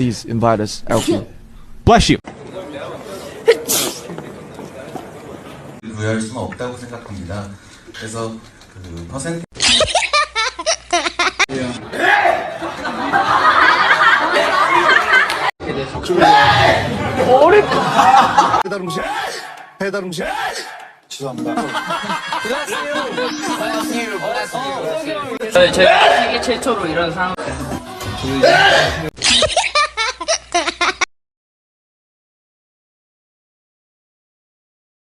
please invite us out. Bless you. 부여할 수는 없다고 생각합니다. 그래서 그 퍼센트 배달 음식 죄송합니다. 저희가 세계 최초로 이런 상황